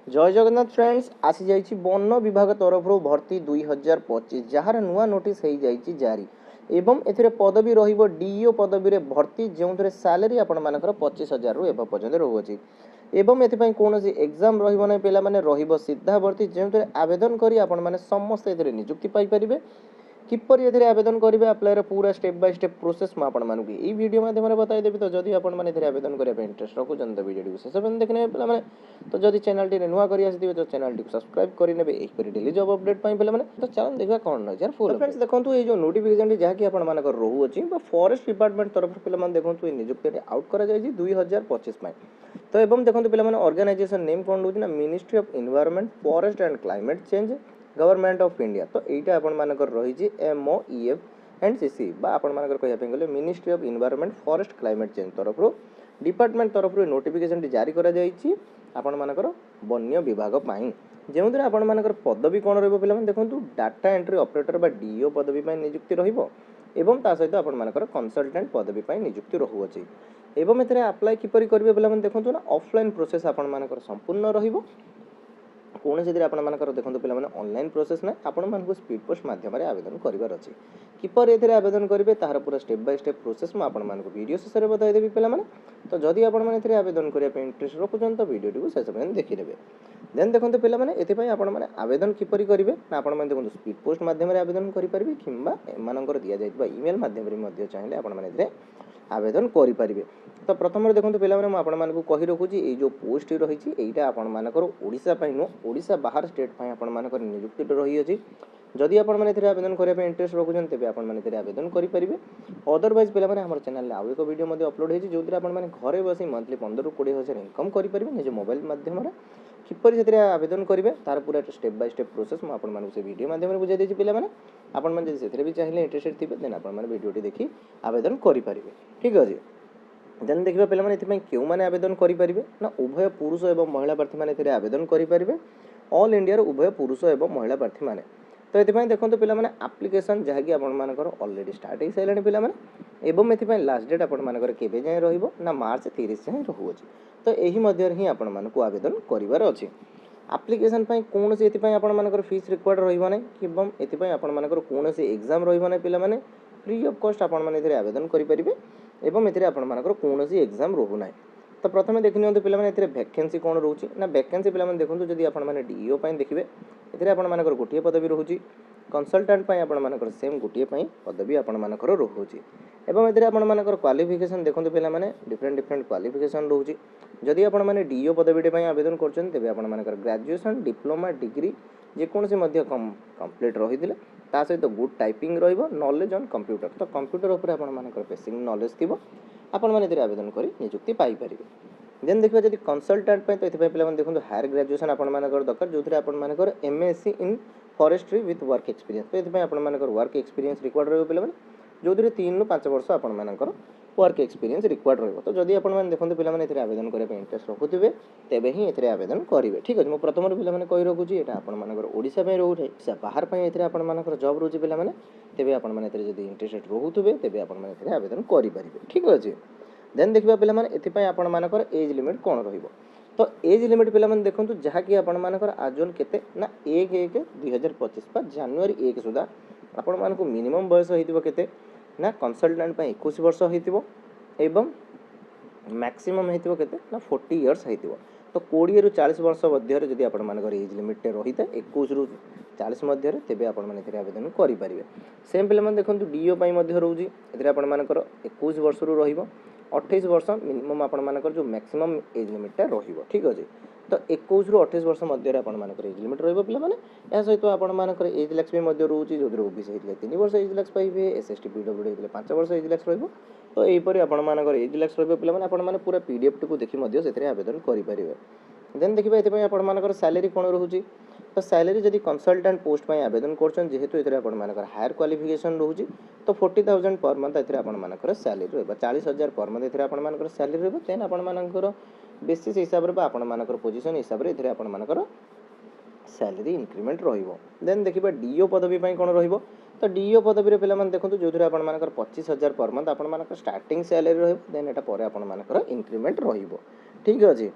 जय जगन्नाथ फ्रेंड्स आसी जाइछि वन विभाग तरफ भर्ती 2025 जार नुआ नोटिस हो जाइछि जारी एवं एथिरे पदवी रहिबो डीईओ पदवी रे भर्ती जोंथरे सैलरी आपण मानकर 25,000 रु एबा पर्यंत रहउछि एवं एथिपई कोनोसी एग्जाम रहिबो नै पेला माने रहिबो सीधा भर्ती जोंथरे आवेदन करी आपण माने समस्त एथिरे नियुक्ति पाई परिबे किपर एथिरे आवेदन करिवे अप्लाई पूरा स्टेप बाय स्टेप प्रोसेस म आपण मानकु ई वीडियो माध्यम रे बताई देबी तो जदि आपण माने एथिरे आवेदन करिया पे इंटरेस्ट रखु जन तो वीडियो को शेष पर्यंत देखने पेला माने तो जदि चैनल टी नुआ करी आसीथिबे तो चैनल टी को सब्सक्राइब करि नेबे एही करी डेली जॉब अपडेट पाई पेला माने तो चलन देखबा कोन न यार फुल फ्रेंड्स देखंतु ए जो नोटिफिकेशन टी जहा कि आपण मानकर रहू अछि बा फॉरेस्ट डिपार्टमेंट तरफ पेला माने देखंतु ए नियुक्ति रे आउट करा जाय छी 2025 में तो एवं देखंतु पेला माने ऑर्गेनाइजेशन नेम कोन रहू ना ministry of environment forest and climate change government of India तो एटा आपण मानकर रही छी एमओईएफ एंड सीसी बा आपण मानकर कहिया पे गले ministry of environment forest climate change तरफ डिपार्टमेंट तरफ नोटिफिकेशन टी जारी करा जाय छी आपण मानकर वन्य विभाग पाई जेउद्रे आपण मानकर पदवी कोन रहबो पिला माने देखंतु डाटा एंट्री ऑपरेटर बा डीओ पदवी पाई नियुक्ति रहिबो एवं ता सहित आपण मानकर कंसल्टेंट पदवी पाई नियुक्ति रहू अछि एवं एथरे अप्लाई किपरि करबे पिला माने देखंतु ना ऑफलाइन प्रोसेस आपण मानकर संपूर्ण रहिबो कौन से आपण मानकर देखंतु पिला माने ऑनलाइन प्रोसेस ना आपण मानकु स्पीड पोस्ट माध्यम रे आवेदन करिवार अछि किपर एथरे आवेदन करिवे तार पूरा स्टेप बाय स्टेप प्रोसेस म आपण मानकु वीडियो शेष रे बताई देबी पिला माने तो जदि आपण माने एथरे आवेदन करिया पे इंटरेस्ट रखुचन तो वीडियो टी को शेष पर्यंत देखि नेबे देन देखंतु पिला माने एथि पई आपण माने आवेदन किपरि करिवे ना आपण माने देखंतु स्पीड पोस्ट माध्यम रे आवेदन करि परिबे किंबा एमानकर दिया जायतबा ईमेल माध्यम रे मध्ये चाहिले आपण माने एथरे आवेदन करि परिबे तो प्रथम देखो पे आपण मानक कही रखुची ये जो पोस्ट रही है आपण मानकर ओडिशा पई नो ओडिशा बाहर स्टेट पई आपण मानकर नियुक्ति रही अछि जदि आपण माने एथिरे आवेदन करिया पे इंटरेस्ट रखुछन तेबे आपण माने एथिरे आवेदन करि परिबे अदरवाइज पेला माने हमर चैनल ले आउ एक वीडियो मध्ये अपलोड हेछि जोथिरे आपण माने घरे बसी मंथली 15 रु 20 हजार इनकम करि परिबे निज मोबाइल माध्यम रे किपरि सेथिरे आवेदन करिवे तार पूरा स्टेप बाय स्टेप प्रोसेस म आपण मानक से वीडियो माध्यम रे बुझाई देछि पिला माने आपण माने जे सेथिरे भी चाहिए इंटरेस्टेड थिबे देन आपण माने वीडियो टी देखि आवेदन करि परिबे ठीक अछि देन देखिबा पिला माने एथिपई केउ माने आवेदन करि परिबे ना उभय पुरुष एवं महिला प्रार्थी माने एथिरे आवेदन करि परिबे ऑल इंडिया रो उभय पुरुष एवं महिला प्रार्थी माने तो एथिपई देखंतु पिला माने एप्लीकेशन जहा कि आपण मानकर ऑलरेडी स्टार्ट हे सैलानी पिला माने एवं एथिपई लास्ट डेट आपण मानकर केबे जाय रहिबो ना मार्च 30 जाय रहू अछि तो एही मध्य रे ही आपण मानकु आवेदन करिवार अछि एप्लीकेशन पई कोन से एथिपई आपण मानकर फीस रिक्वायर्ड रहिबो नै किबम एथिपई आपण मानकर कोन से एग्जाम रहिबो नै पिला माने फ्री ऑफ कॉस्ट आपण माने एथिरे आवेदन करि परिबे एवं एथिरे आपण मानकर कोनोसी एग्जाम रहू नै तो प्रथमे देखि नियंतु पिला माने एथिरे वैकेंसी कोन रहउची ना वैकेंसी पिला माने देखंतु जदि आपण माने डीईओ पई देखिबे एथिरे आपण मानकर गोटिए पदवी रहउची कंसल्टेंट पई आपण मानकर सेम गोटिए पई पदवी आपण मानकर रहउची एवं एथिरे आपण मानकर क्वालिफिकेशन देखंतु पिला माने डिफरेंट क्वालिफिकेशन रहउची जदि आपण माने डीईओ पदवी पई आवेदन करछन तेबे आपण मानकर ग्रेजुएशन डिप्लोमा डिग्री जे कोनसे मध्य कंप्लीट रहिदिले ता सहित गुड टाइपिंग रहिबो नॉलेज ऑन कंप्यूटर तो कंप्यूटर ऊपर आपण मानकर बेसिक नॉलेज थिबो आपण माने एथिरे आवेदन करी नियुक्ति पाई परिबे देन देखबा जदि कंसल्टेंट पय तो एथिपय पिला माने देखंतु हायर ग्रेजुएशन आपण मानकर दरकार जोथिरे आपण मानकर MSc in forestry with work experience तो एथिपय आपण मानकर वर्क एक्सपीरियंस रिक्वायर्ड रहबो पिला माने जोथिरे 3 रु 5 वर्ष आपण मानकर वर्क एक्सपीरियंस रिक्वायर्ड रहबो तो जदि आपण माने देखंतु पिला माने एथिरे आवेदन करे पे इंटरेस्ट रखुथिबे तेबे ही एथिरे आवेदन करिवे ठीक अछि मो प्रथम पिला माने कहि रखुची एटा आपण मानकर ओडिसा पे रहउथे से बाहर पे एथिरे आपण मानकर जॉब रहउची पिला माने तेबे आपण माने एथिरे जदि इंटरेस्टेड रहउथुबे तेबे आपण माने एथिरे आवेदन करि परिबे ठीक अछि देन देखिबा पिला माने एथिपय आपण मानकर एज लिमिट कोन रहिबो तो एज लिमिट पिला माने देखंतु जहा कि आपण मानकर आजोन केते ना 1/1/2025 पर जनवरी 1 सुदा आपण मानको मिनिमम बयस होइतिबो केते ना कंसल्टेंट पे 21 वर्ष होइतिबो एवं मैक्सिमम हेतिबो केते ना 40 इयर्स हेतिबो तो 20 रु 40 वर्ष मध्य रे जदि आपण मानकर एज लिमिट टे रहिते 21 रु 40 मध्य रे तेबे आपण माने एथिरे आवेदन करि परिबे सेम पिला माने देखंतु डीओ पई मध्य रहउजी एथिरे आपण मानकर 21 वर्ष रु रहिबो 28 वर्ष मिनिमम आपण मानकर जो मैक्सिमम एज लिमिट टा रहिबो ठीक अछि तो 21 रु 28 वर्ष मध्य रे आपण मानकर एज लिमिट रहिबो पिला माने या सहित आपण मानकर एज लैक्स भी मध्य रहउची जोदरे ओबीसी हेतले 3 वर्ष एज लैक्स पाइबे एसएसटी पीडब्ल्यूडी हेतले 5 वर्ष एज लैक्स रहिबो तो एई परि आपण मानकर एज लैक्स रहिबो पिला माने आपण माने पूरा पीडीएफ को देखि मध्य सेतरे आवेदन करि परिबे देन देखिबा एते पय आपण मानकर सैलरी कोन रहउची तो सैलरी जदि कंसल्टेंट पोस्ट पय आवेदन करछन जेहेतु एतरे आपण मानकर हायर क्वालिफिकेशन रहउची तो 40000 पर मंथ एतरे आपण मानकर सैलरी रहबा 40000 पर मंथ एतरे आपण मानकर सैलरी रहबा देन आपण मानकर बेसिस हिसाब रे बा आपण मानकर पोजीशन हिसाब रे एतरे आपण मानकर सैलरी इंक्रीमेंट रहिबो देन देखिबा डीओ पदवी पय कोन रहिबो तो डीओ पदवी रे पिला माने देखंतु जोथरे आपण मानकर 25000 पर मंथ आपण मानकर स्टार्टिंग सैलरी रहिबो देन एटा परे आपण मानकर इंक्रीमेंट रहिबो ठीक अछि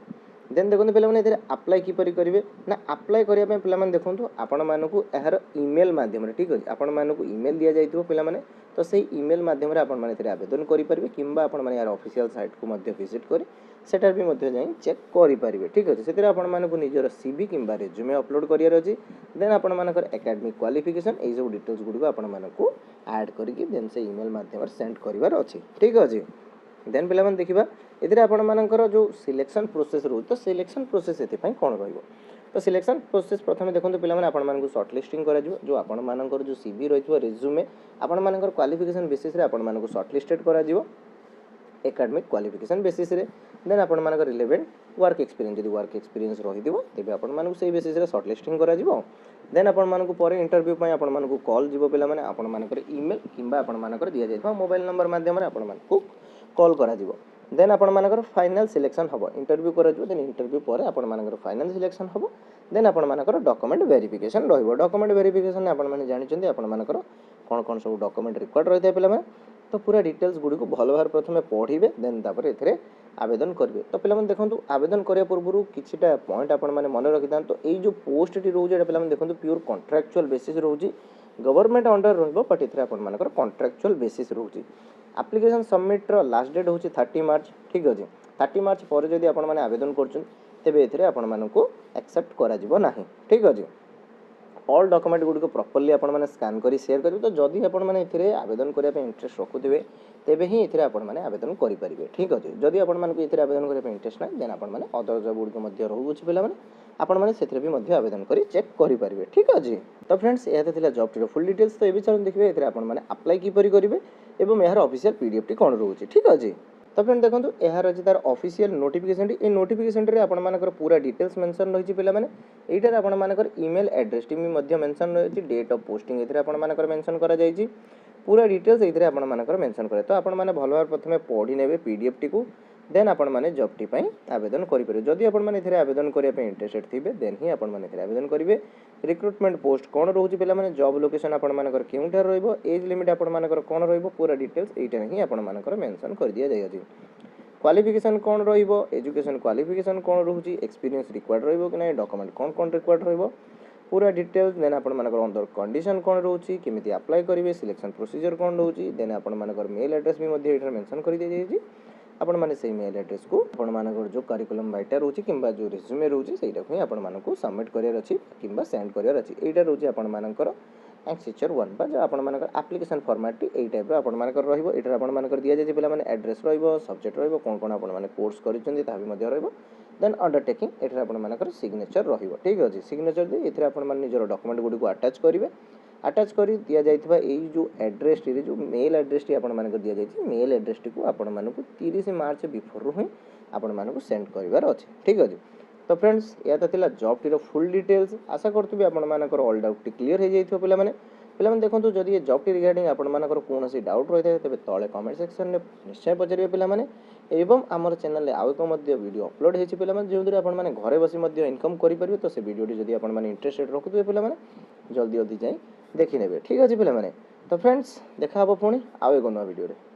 देन देखो पे आप्लाय किपरि करेंगे ना आप्लाय करने पे देखो आपण मानक यार ईमेल माध्यम ठीक अच्छे आपण मानक ईमेल दि जाइए पे तो से ईमेल माध्यम आवेदन करेंगे कि यार ऑफिशियल साइट को विजिट कर सेटार भी जाई चेक करेंगे ठीक अच्छे से आपको निजर सीवी कि रेज्यूमे अपलोड करार अच्छी देन आपण मानकर एकेडमिक क्वालिफिकेशन यही सब डिटेल्स गुड़िक आपको ऐड करके देन से ईमेल माध्यम सेंड करार अच्छी ठीक अच्छे देन पे देखा ये आपण मानकर जो सिलेक्शन प्रोसेस रोज तो सिलेक्शन प्रोसेस ये कौन रही तो सिलेक्शन प्रोसेस प्रथम देखो पे आपको सर्टलिस्टिंग कर जो आपण मानकर जो सीवी रही रेज्यूमे आपण मानकर क्वालिफिकेशन बेसिस रे आपण मानक सर्टलिस्टेड करा एकेडमिक क्वालिफिकेशन बेसिस रे देन आपण मानकर रिलेवेंट वर्क एक्सपीरियंस जदि वर्क एक्सपीरियंस रही तेज आपण मानक से बेसिस रे सर्टलिस्टिंग करा देन आपण मानक पर इंटरव्यू पई आपण मानक कॉल जीवो पिला माने आपण मानकर ईमेल किंबा आपण मानकर दिया जाइबा मोबाइल नंबर माध्यम रे आपण मानक कॉल करा देन आपण मानकर फाइनल सिलेक्शन हबो इंटरव्यू करा देन इंटरव्यू पर आपण मानकर फाइनल सिलेक्शन हबो देन आपण मानकर डॉक्यूमेंट वेरिफिकेशन रहइबो डॉक्यूमेंट वेरिफिकेशन आपण माने जानि चंदी आपण मानकर कोन कोन सब डॉक्यूमेंट रिक्वायर्ड रहइते पिला माने तो पूरा डिटेल्स गुडी को भलो भार प्रथमे पढिबे देन तापर एथरे आवेदन करिवे तो पिला माने देखंतु आवेदन करिया पूर्वरु किछिटा पॉइंट आपण माने मन रखिदान तो एई जो पोस्ट टी रहउ जे पिला माने देखंतु प्योर कॉन्ट्रैक्चुअल बेसिस रहउजी गवर्नमेंट अंडर रहइबो बट एथरे आपण मानकर कॉन्ट्रैक्चुअल बेसिस रहउजी एप्लिकेशन सबमिट रो लास्ट डेट होची 30 मार्च ठीक अछि 30 मार्च पर जदि आपण माने आवेदन करछन तेबे एथरे आपण मानको एक्सेप्ट करा जिवो नाही ठीक अछि ऑल डॉक्यूमेंट गुडी को प्रॉपर्ली आपण माने स्कैन करी शेयर करिवे तो जदि आपण माने एथरे आवेदन करिया पे इंटरेस्ट रखुथिबे तेबे ही एथरे आपण माने आवेदन करि परिबे ठीक अछि जदि आपण मानको एथरे आवेदन करिया पे इंटरेस्ट नाही देन आपण माने अदर जॉब गुडी को मध्य रहउ अछि पिला माने आपण माने सेथरे भी मध्य आवेदन करी चेक करि परिबे ठीक अछि तो फ्रेंड्स एते थिला जॉब टीर फुल डिटेल्स तो एबी चलन देखिबे एथरे आपण माने अप्लाई किपरि करिवे एवं यार ऑफिशियल पीडीएफ टी कोन रहउछि ठीक अछि तो फ्रेंड देखो यार अच्छे तार ऑफिशियल नोटिफिकेशन टी नोटिफिकेशन रे आपण मानकर पूरा डिटेल्स मेंशन रही पिला माने एटार आपण मानकर ईमेल एड्रेस टी मध्य मेंशन रही डेट ऑफ पोस्टिंग एथरे आपण मानकर मेंशन करा जायछि पूरा डिटेल्स एथरे आपण मानकर मेंशन करे तो आपण माने भलो भार प्रथमे पढी नेबे पीडीएफ टी को देन आपण माने जॉब टी पई आवेदन करि परिबे जदि आपण माने एथरे आवेदन करिया पे इंटरेस्टेड थिबे देन ही आपण माने एथरे आवेदन करिवे रिक्रुटमेंट पोस्ट कोन रहउछि पिला माने जॉब लोकेशन आपण मानकर केउठार रहइबो एज लिमिट आपण मानकर कोन रहइबो पूरा डिटेल्स एटा ही आपण मानकर मेंशन कर दिया जाय अछि क्वालिफिकेशन कोन रहइबो एजुकेशन क्वालिफिकेशन कोन रहउछि एक्सपीरियंस रिक्वायर्ड रहइबो कि नै डॉक्यूमेंट कोन रिक्वायर्ड रहइबो पूरा डिटेल्स देन आपण मानकर अंदर कंडीशन कोन रहउछि केमिति अप्लाई करिवे सिलेक्शन प्रोसीजर कोन रहउछि देन आपण मानकर मेल एड्रेस भी मध्य एटा मेंशन कर दिया जायछि आपण माने सेही मेल एड्रेस को आपण मानकर जो करिकुलम राइटर रहउछि किंबा जो रिज्यूमे रहउछि सेटा को आपण मानको सबमिट करियर अछि किंबा सेंड करियर अछि एटा रहउछि आपण मानकर एक्सेचर 1 बा जो आपण मानकर एप्लिकेशन फॉर्मेट टी एई टाइप रो आपण मानकर रहइबो एटा आपण मानकर दिया जाय पिला माने एड्रेस रहइबो सब्जेक्ट रहइबो कोन कोन आपण माने कोर्स करिसथि ता भी मध्य रहइबो देन अंडरटेकिंग एटा आपण मानकर सिग्नेचर रहिबो ठीक अछि सिग्नेचर दे एथरे आपण माने निजर डॉक्यूमेंट गुडी को अटैच करिवे अटैच करी दिया जाइथिबा एई जो एड्रेस टी जो मेल एड्रेस टी आपण मानकर दिया जाइछि मेल एड्रेस टी को आपण मानको 30 मार्च बिफोर रु ही आपण मानको सेंड करिवार अछि ठीक अछि तो फ्रेंड्स या थिला जॉब टीर फुल डिटेल्स आशा करथबे आपण मानकर ऑल डाउट टी क्लियर हे जाइथो पिला माने देखंतु जदि ये जॉब टी रिगार्डिंग आपण मानकर कोनोसी डाउट रहिथे तबे तळे कमेंट सेक्शन में निश्चय पचारिबे पिला माने एवं हमर चैनल रे आउ एक मध्य वीडियो अपलोड हेछि पिला माने जेउदरे आपण माने घरे बसी मध्य इनकम करि परिबे तो से वीडियो टी जदि आपण माने इंटरेस्टेड रखुथबे पिला माने जल्दी जल्दी जाई देखि नेबे ठीक अछि पिला माने तो फ्रेंड्स देखा हबो पुणी आउ एक नवा वीडियो रे।